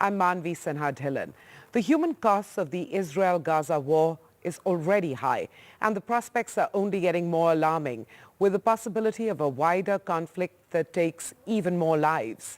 I'm Manvi Sinha-Dhillon. The human costs of the Israel-Gaza war is already high, and the prospects are only getting more alarming, with the possibility of a wider conflict that takes even more lives.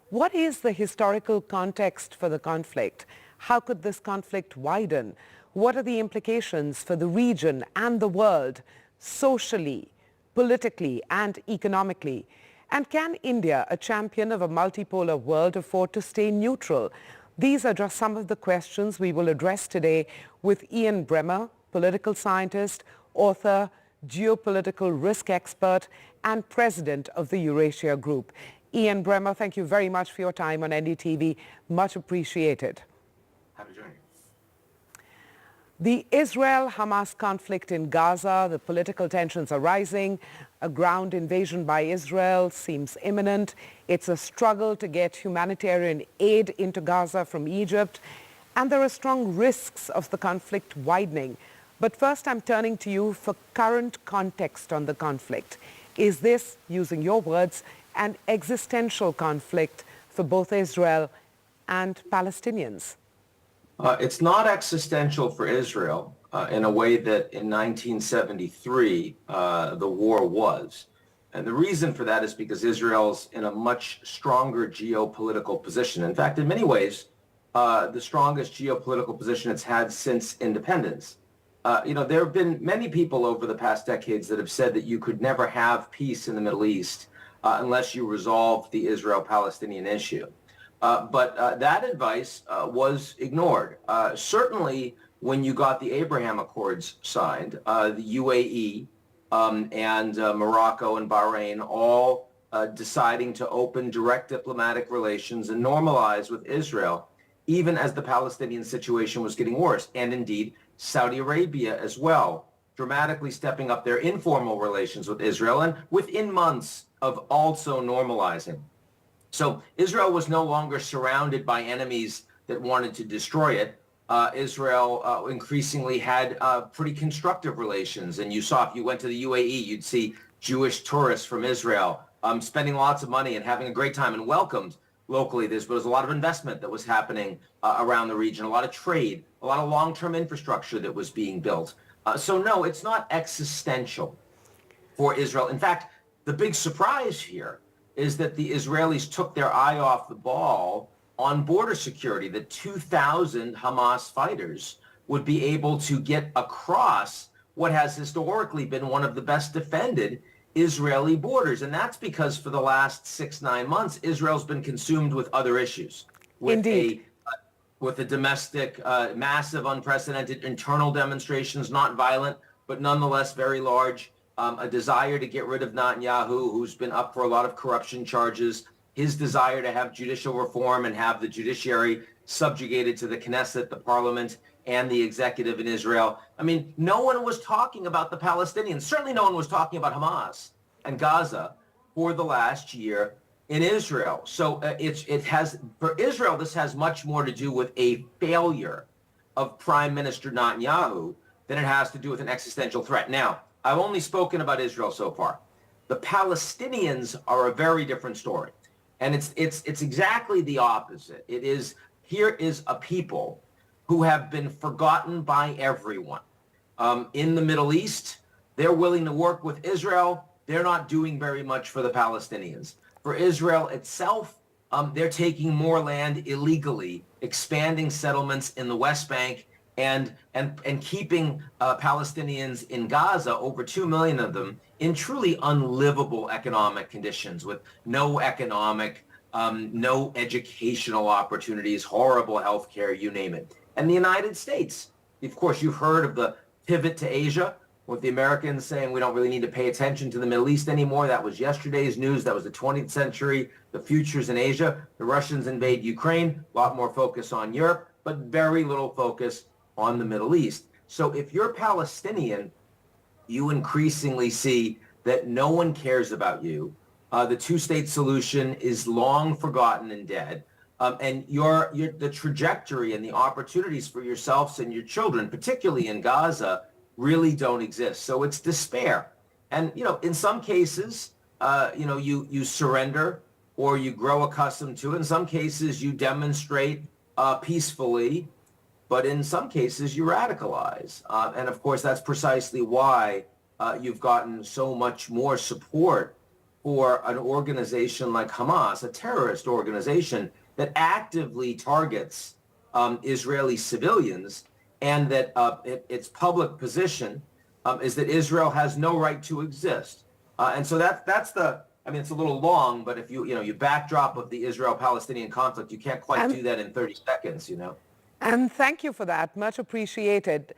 What is the historical context for the conflict? How could this conflict widen? What are the implications for the region and the world, socially, politically, and economically? And can India, a champion of a multipolar world, afford to stay neutral? These are just some of the questions we will address today with Ian Bremmer, political scientist, author, geopolitical risk expert, and president of the Eurasia Group. Ian Bremmer, thank you very much for your time on NDTV. Much appreciated. Happy to join you. The Israel-Hamas conflict in Gaza, the political tensions are rising. A ground invasion by Israel seems imminent. It's a struggle to get humanitarian aid into Gaza from Egypt. And there are strong risks of the conflict widening. But first, I'm turning to you for current context on the conflict. Is this, using your words, an existential conflict for both Israel and Palestinians? It's not existential for Israel in a way that in 1973 the war was. And the reason for that is because Israel's in a much stronger geopolitical position. In fact, in many ways, the strongest geopolitical position it's had since independence. There have been many people over the past decades that have said that you could never have peace in the Middle East unless you resolve the Israel-Palestinian issue. But that advice was ignored. Certainly, when you got the Abraham Accords signed, the UAE and Morocco and Bahrain all deciding to open direct diplomatic relations and normalize with Israel, even as the Palestinian situation was getting worse. And indeed, Saudi Arabia as well, dramatically stepping up their informal relations with Israel and within months of also normalizing. So Israel was no longer surrounded by enemies that wanted to destroy it. Israel increasingly had pretty constructive relations. And you saw, if you went to the UAE, you'd see Jewish tourists from Israel spending lots of money and having a great time and welcomed locally. There was a lot of investment that was happening around the region, a lot of trade, a lot of long-term infrastructure that was being built. So no, it's not existential for Israel. In fact, the big surprise here is that the Israelis took their eye off the ball on border security, that 2,000 Hamas fighters would be able to get across what has historically been one of the best defended Israeli borders. And that's because for the last 6-9 months, Israel's been consumed with other issues. Indeed. With a domestic, massive, unprecedented internal demonstrations, not violent, but nonetheless very large. A desire to get rid of Netanyahu, who's been up for a lot of corruption charges, his desire to have judicial reform and have the judiciary subjugated to the Knesset, the parliament, and the executive in Israel. I mean, no one was talking about the Palestinians. Certainly no one was talking about Hamas and Gaza for the last year in Israel. So for Israel, this has much more to do with a failure of Prime Minister Netanyahu than it has to do with an existential threat. Now, I've only spoken about Israel so far. The Palestinians are a very different story. And it's exactly the opposite. Here is a people who have been forgotten by everyone. In the Middle East, they're willing to work with Israel. They're not doing very much for the Palestinians. For Israel itself, they're taking more land illegally, expanding settlements in the West Bank, and keeping Palestinians in Gaza, over 2 million of them, in truly unlivable economic conditions with no economic, no educational opportunities, horrible health care, you name it. And the United States, of course, you've heard of the pivot to Asia, with the Americans saying we don't really need to pay attention to the Middle East anymore. That was yesterday's news. That was the 20th century, the futures in Asia. The Russians invade Ukraine, a lot more focus on Europe, but very little focus on the Middle East. So if you're Palestinian, you increasingly see that no one cares about you. The two-state solution is long forgotten and dead. And the trajectory and the opportunities for yourselves and your children, particularly in Gaza, really don't exist. So it's despair. And, in some cases, you surrender or you grow accustomed to it. In some cases, you demonstrate peacefully, but in some cases, you radicalize. And of course, that's precisely why you've gotten so much more support for an organization like Hamas, a terrorist organization that actively targets Israeli civilians, and that its public position is that Israel has no right to exist. And so that's the, I mean, it's a little long, but if you backdrop of the Israel-Palestinian conflict, you can't quite do that in 30 seconds, And thank you for that. Much appreciated.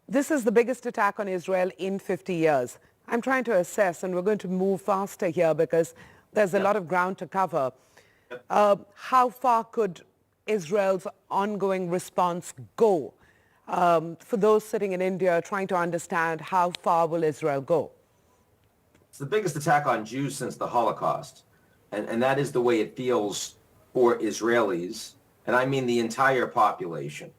This is the biggest attack on Israel in 50 years. I'm trying to assess, and we're going to move faster here because there's a lot of ground to cover. How far could Israel's ongoing response go? For those sitting in India trying to understand, how far will Israel go? It's the biggest attack on Jews since the Holocaust. And that is the way it feels for Israelis. And I mean the entire population.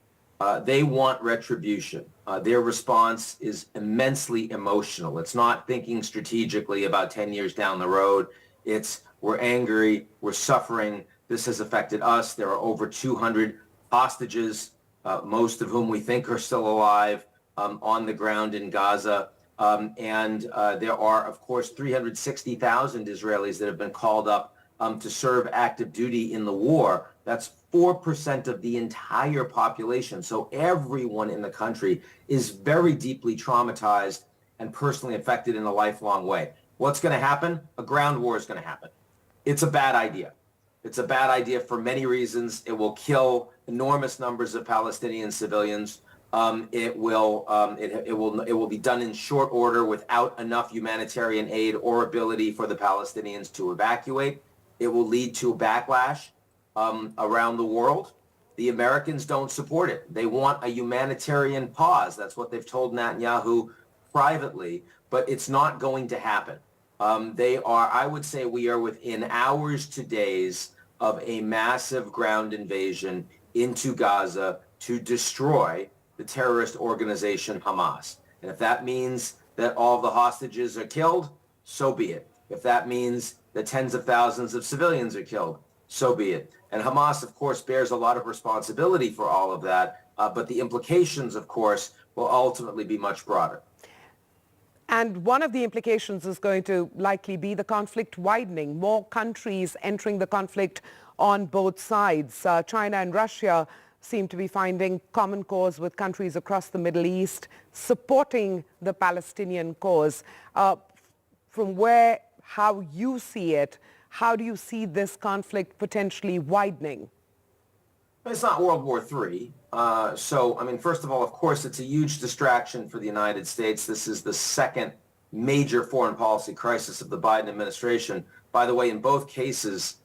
They want retribution. Their response is immensely emotional. It's not thinking strategically about 10 years down the road. It's, we're angry, we're suffering, this has affected us. There are over 200 hostages, most of whom we think are still alive, on the ground in Gaza. And there are, of course, 360,000 Israelis that have been called up to serve active duty in the war. That's 4% of the entire population. So everyone in the country is very deeply traumatized and personally affected in a lifelong way. What's going to happen? A ground war is going to happen. It's a bad idea. It's a bad idea for many reasons. It will kill enormous numbers of Palestinian civilians. It will be done in short order without enough humanitarian aid or ability for the Palestinians to evacuate. It will lead to a backlash around the world. The Americans don't support it. They want a humanitarian pause. That's what they've told Netanyahu privately, but it's not going to happen. I would say we are within hours to days of a massive ground invasion into Gaza to destroy the terrorist organization Hamas. And if that means that all the hostages are killed, so be it. If that means that tens of thousands of civilians are killed, so be it. And Hamas, of course, bears a lot of responsibility for all of that, but the implications, of course, will ultimately be much broader. And one of the implications is going to likely be the conflict widening, more countries entering the conflict on both sides. China and Russia seem to be finding common cause with countries across the Middle East, supporting the Palestinian cause. From how you see it, how do you see this conflict potentially widening? It's not World War III. So, I mean, first of all, of course, it's a huge distraction for the United States. This is the second major foreign policy crisis of the Biden administration. By the way, in both cases,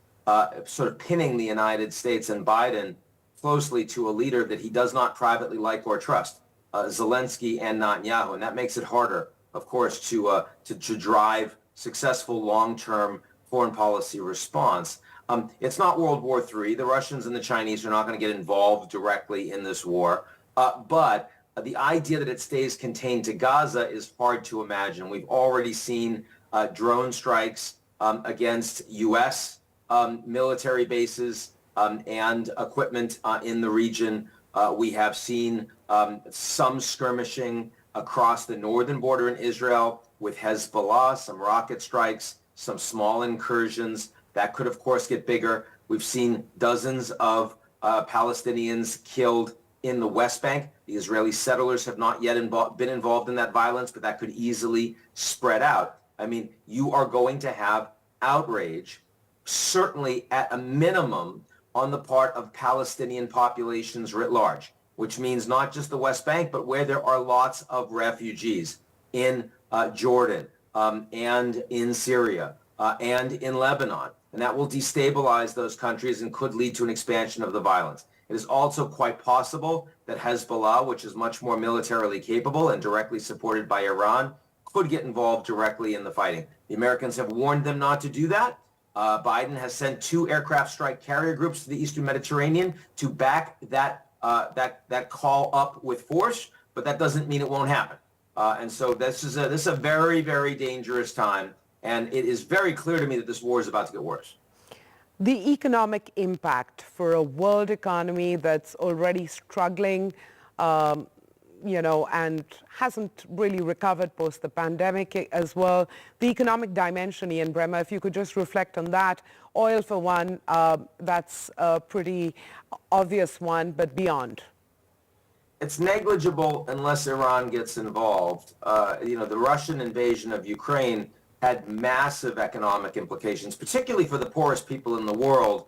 sort of pinning the United States and Biden closely to a leader that he does not privately like or trust, Zelensky and Netanyahu. And that makes it harder, of course, to drive successful long-term foreign policy response. It's not World War III. The Russians and the Chinese are not going to get involved directly in this war. But the idea that it stays contained to Gaza is hard to imagine. We've already seen drone strikes against U.S. Military bases and equipment in the region. We have seen some skirmishing across the northern border in Israel with Hezbollah, some rocket strikes, some small incursions. That could, of course, get bigger. We've seen dozens of Palestinians killed in the West Bank. The Israeli settlers have not yet been involved in that violence, but that could easily spread out. I mean, you are going to have outrage, certainly at a minimum, on the part of Palestinian populations writ large, which means not just the West Bank, but where there are lots of refugees in Jordan and in Syria and in Lebanon. And that will destabilize those countries and could lead to an expansion of the violence. It is also quite possible that Hezbollah, which is much more militarily capable and directly supported by Iran, could get involved directly in the fighting. The Americans have warned them not to do that. Biden has sent 2 aircraft strike carrier groups to the Eastern Mediterranean to back that call up with force, but that doesn't mean it won't happen. And so this is a very, very dangerous time. And it is very clear to me that this war is about to get worse. The economic impact for a world economy that's already struggling, and hasn't really recovered post the pandemic as well. The economic dimension, Ian Bremmer, if you could just reflect on that. Oil, for one, that's a pretty obvious one, but beyond. It's negligible unless Iran gets involved. The Russian invasion of Ukraine had massive economic implications, particularly for the poorest people in the world,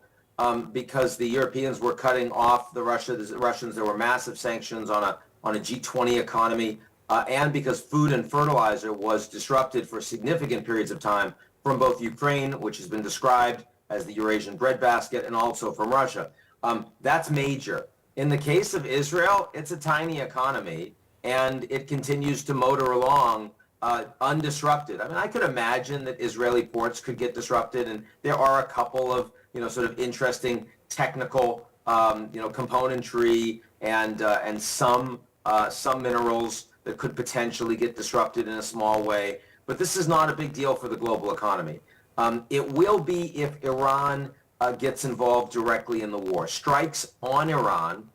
because the Europeans were cutting off the Russians. There were massive sanctions on a G20 economy, and because food and fertilizer was disrupted for significant periods of time from both Ukraine, which has been described as the Eurasian breadbasket, and also from Russia. That's major. In the case of Israel, it's a tiny economy, and it continues to motor along undisrupted. I mean, I could imagine that Israeli ports could get disrupted, and there are a couple of, sort of interesting technical, componentry and some minerals that could potentially get disrupted in a small way. But this is not a big deal for the global economy. It will be if Iran gets involved directly in the war. Strikes on Iran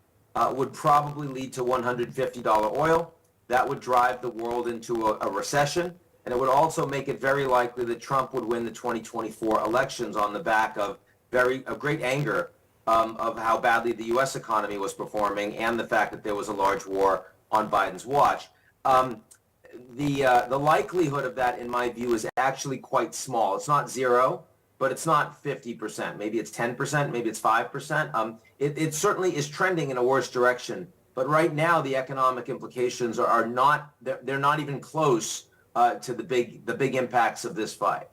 would probably lead to $150 oil. That would drive the world into a recession, and it would also make it very likely that Trump would win the 2024 elections on the back of great anger of how badly the U.S. economy was performing and the fact that there was a large war on Biden's watch. The likelihood of that, in my view, is actually quite small. It's not zero, but it's not 50%. Maybe it's 10%, maybe it's 5%. It certainly is trending in a worse direction. But right now, the economic implications are not, they're not even close to the big impacts of this fight.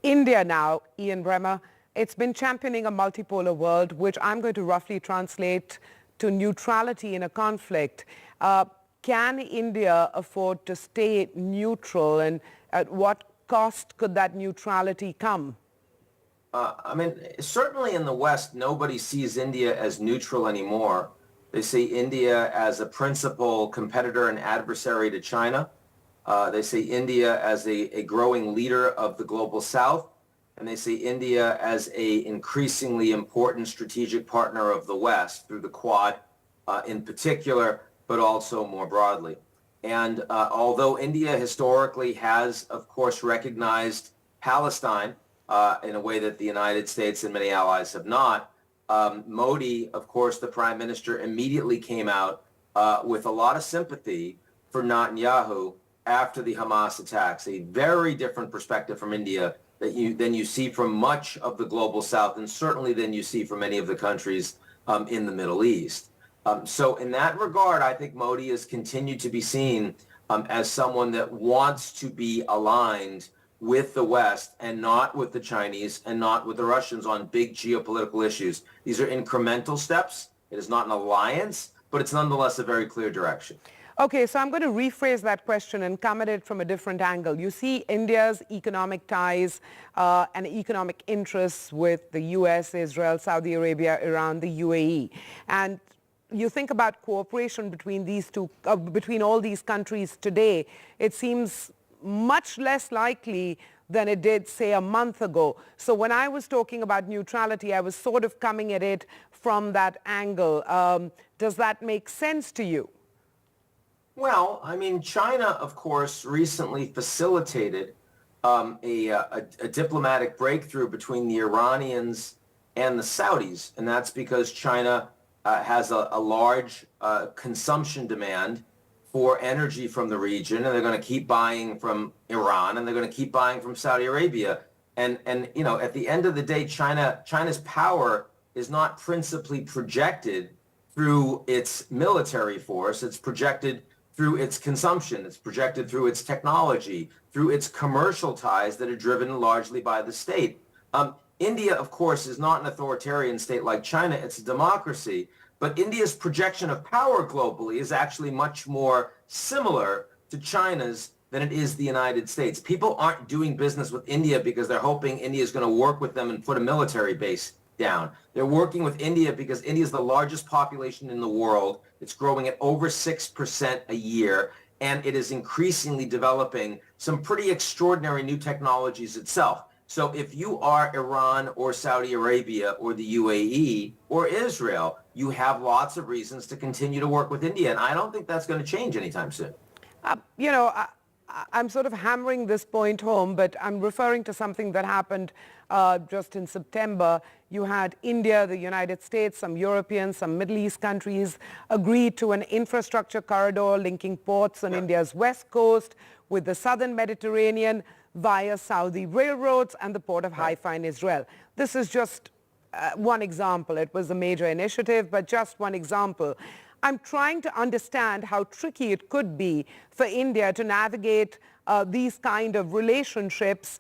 India now, Ian Bremmer, it's been championing a multipolar world, which I'm going to roughly translate to neutrality in a conflict. Can India afford to stay neutral, and at what cost could that neutrality come? Certainly in the West, nobody sees India as neutral anymore. They see India as a principal competitor and adversary to China. They see India as a growing leader of the global South, and they see India as an increasingly important strategic partner of the West through the Quad in particular, but also more broadly. And although India historically has, of course, recognized Palestine in a way that the United States and many allies have not, Modi, of course, the prime minister, immediately came out with a lot of sympathy for Netanyahu after the Hamas attacks, a very different perspective from India than you see from much of the global South, and certainly than you see from many of the countries in the Middle East. So in that regard, I think Modi has continued to be seen as someone that wants to be aligned with the West and not with the Chinese and not with the Russians on big geopolitical issues. These are incremental steps. It is not an alliance, but it's nonetheless a very clear direction. Okay, so I'm going to rephrase that question and come at it from a different angle. You see India's economic ties and economic interests with the U.S., Israel, Saudi Arabia, Iran, the UAE. And you think about cooperation between these two, between all these countries today, it seems much less likely than it did, say, a month ago. So when I was talking about neutrality, I was sort of coming at it from that angle. Does that make sense to you? Well, China, of course, recently facilitated a diplomatic breakthrough between the Iranians and the Saudis, and that's because China has a large consumption demand for energy from the region, and they're going to keep buying from Iran, and they're going to keep buying from Saudi Arabia. And at the end of the day, China's power is not principally projected through its military force. It's projected through its consumption. It's projected through its technology, through its commercial ties that are driven largely by the state. India, of course, is not an authoritarian state like China. It's a democracy. But India's projection of power globally is actually much more similar to China's than it is the United States. People aren't doing business with India because they're hoping India is going to work with them and put a military base down. They're working with India because India is the largest population in the world. It's growing at over 6% a year, and it is increasingly developing some pretty extraordinary new technologies itself. So if you are Iran or Saudi Arabia or the UAE or Israel, you have lots of reasons to continue to work with India. And I don't think that's going to change anytime soon. You know, I'm sort of hammering this point home, but I'm referring to something that happened just in September. You had India, the United States, some Europeans, some Middle East countries agree to an infrastructure corridor linking ports on India's west coast with the southern Mediterranean via Saudi railroads and the port of Haifa in Israel. This is just one example. It was a major initiative, but just one example. I'm trying to understand how tricky it could be for India to navigate these kind of relationships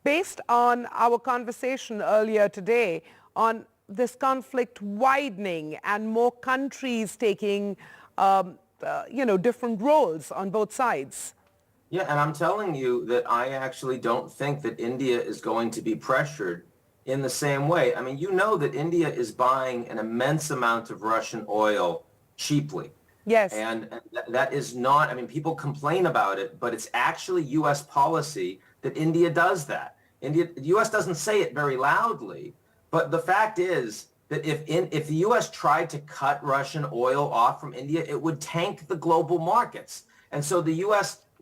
based on our conversation earlier today on this conflict widening and more countries taking, different roles on both sides. Yeah, and I'm telling you that I actually don't think that India is going to be pressured in the same way. I mean, you know that India is buying an immense amount of Russian oil cheaply. Yes. And that is not, I mean, people complain about it, but it's actually U.S. policy that India does that. The U.S. doesn't say it very loudly, but the fact is that if the U.S. tried to cut Russian oil off from India, it would tank the global markets. And so the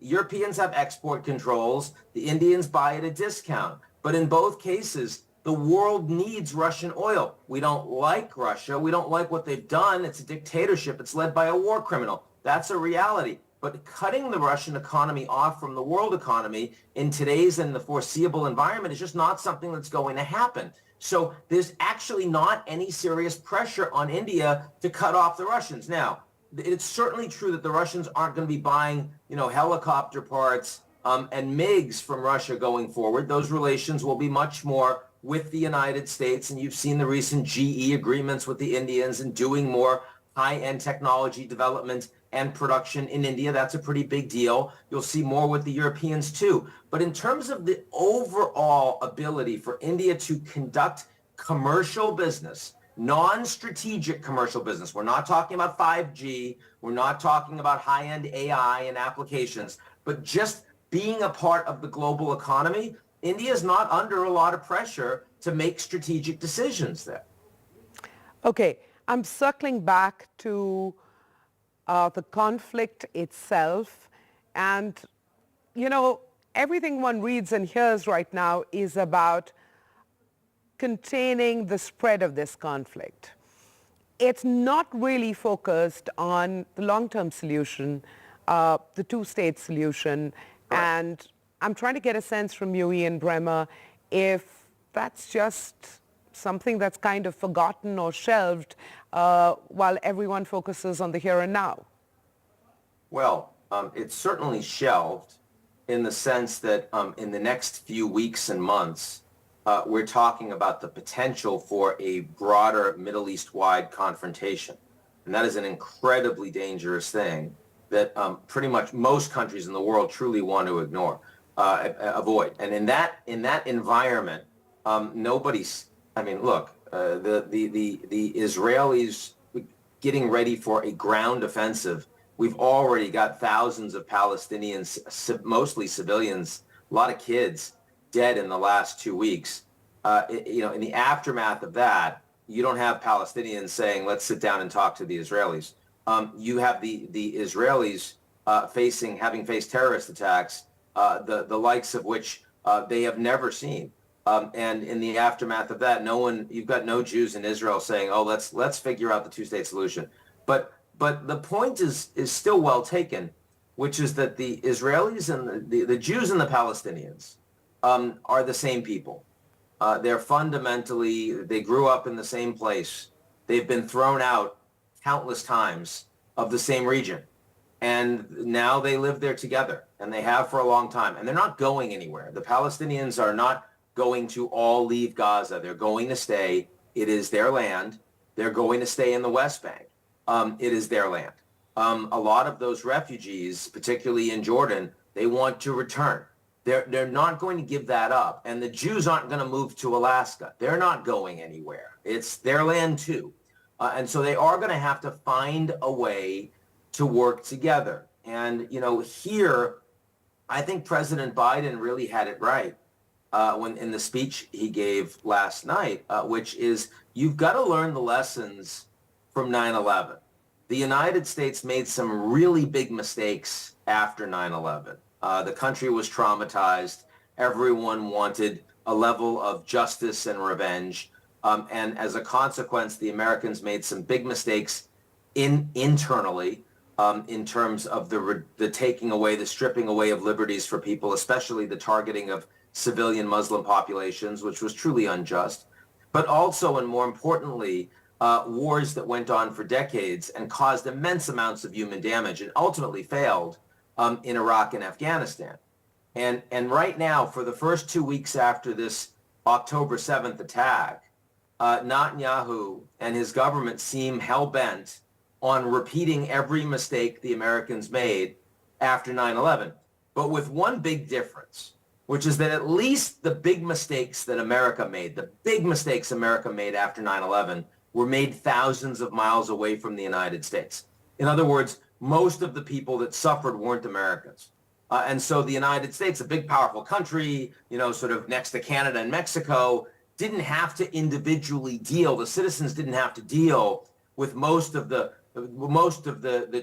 Europeans have export controls, the Indians buy at a discount. But in both cases, the world needs Russian oil. We don't like Russia. We don't like what they've done. It's a dictatorship. It's led by a war criminal. That's a reality. But cutting the Russian economy off from the world economy in today's and the foreseeable environment is just not something that's going to happen. So there's actually not any serious pressure on India to cut off the Russians. Now, it's certainly true that the Russians aren't going to be buying, helicopter parts and MiGs from Russia going forward. Those relations will be much more with the United States, and you've seen the recent GE agreements with the Indians and doing more high-end technology development and production in India. That's a pretty big deal. You'll see more with the Europeans too. But in terms of the overall ability for India to conduct commercial business, non-strategic commercial business, we're not talking about 5G, we're not talking about high-end AI and applications, but just being a part of the global economy, India is not under a lot of pressure to make strategic decisions there. Okay, I'm circling back to the conflict itself. And, everything one reads and hears right now is about containing the spread of this conflict. It's not really focused on the long-term solution, the two-state solution. Right. And I'm trying to get a sense from you, Ian Bremmer, if that's just something that's kind of forgotten or shelved while everyone focuses on the here and now. Well, it's certainly shelved in the sense that in the next few weeks and months, we're talking about the potential for a broader Middle East-wide confrontation. And that is an incredibly dangerous thing that pretty much most countries in the world truly want to avoid. And in that environment, nobody's, look, the Israelis getting ready for a ground offensive. We've already got thousands of Palestinians, mostly civilians, a lot of kids dead in the last 2 weeks. In the aftermath of that, you don't have Palestinians saying, let's sit down and talk to the Israelis. You have the Israelis having faced terrorist attacks, the likes of which they have never seen. And in the aftermath of that, you've got no Jews in Israel saying, oh, let's figure out the two-state solution. But the point is still well taken, which is that the Israelis and the Jews and the Palestinians are the same people. They're fundamentally, they grew up in the same place. They've been thrown out countless times of the same region. And now they live there together, and they have for a long time. And they're not going anywhere. The Palestinians are not going to all leave Gaza. They're going to stay. It is their land. They're going to stay in the West Bank. It is their land. A lot of those refugees, particularly in Jordan, they want to return. They're not going to give that up. And the Jews aren't going to move to Alaska. They're not going anywhere. It's their land too. And so they are going to have to find a way to work together. And, here, I think President Biden really had it right. when in the speech he gave last night, which is you've got to learn the lessons from 9/11. The United States made some really big mistakes after 9/11. The country was traumatized. Everyone wanted a level of justice and revenge. And as a consequence, the Americans made some big mistakes internally in terms of the taking away, the stripping away of liberties for people, especially the targeting of civilian Muslim populations, which was truly unjust. But also, and more importantly, wars that went on for decades and caused immense amounts of human damage and ultimately failed in Iraq and Afghanistan. And right now, for the first 2 weeks after this October 7th attack, Netanyahu and his government seem hell-bent on repeating every mistake the Americans made after 9/11, but with one big difference, which is that at least the big mistakes that America made, the big mistakes America made after 9/11 were made thousands of miles away from the United States. In other words, most of the people that suffered weren't Americans. And so the United States, a big, powerful country, sort of next to Canada and Mexico, didn't have to individually deal. The citizens didn't have to deal with most of the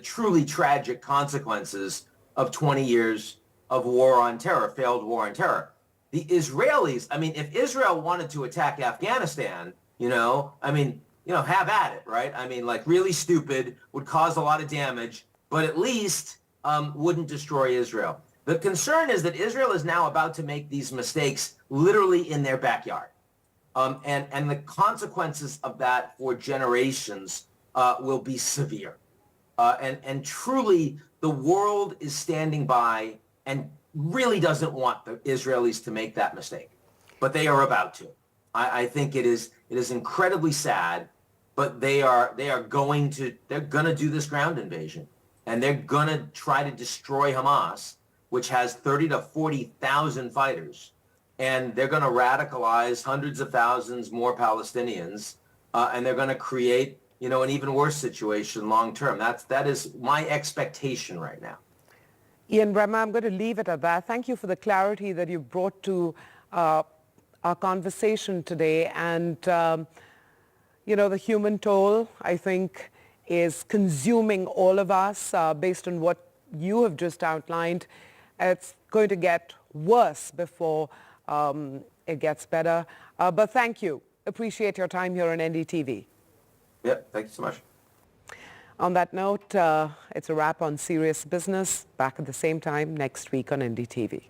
truly tragic consequences of 20 years of war on terror, failed war on terror. The Israelis, if Israel wanted to attack Afghanistan, have at it, right? Really stupid, would cause a lot of damage, but at least wouldn't destroy Israel. The concern is that Israel is now about to make these mistakes literally in their backyard. And the consequences of that for generations will be severe. And truly, the world is standing by and really doesn't want the Israelis to make that mistake. But they are about to. I think it is incredibly sad, but they're going to do this ground invasion. And they're going to try to destroy Hamas, which has 30 to 40,000 fighters. And they're going to radicalize hundreds of thousands more Palestinians. And they're going to create, an even worse situation long term. That is my expectation right now. Ian Bremmer, I'm going to leave it at that. Thank you for the clarity that you brought to our conversation today. And, the human toll, I think, is consuming all of us based on what you have just outlined. It's going to get worse before it gets better. But thank you. Appreciate your time here on NDTV. Yep, thank you so much. On that note, it's a wrap on Serious Business. Back at the same time next week on NDTV.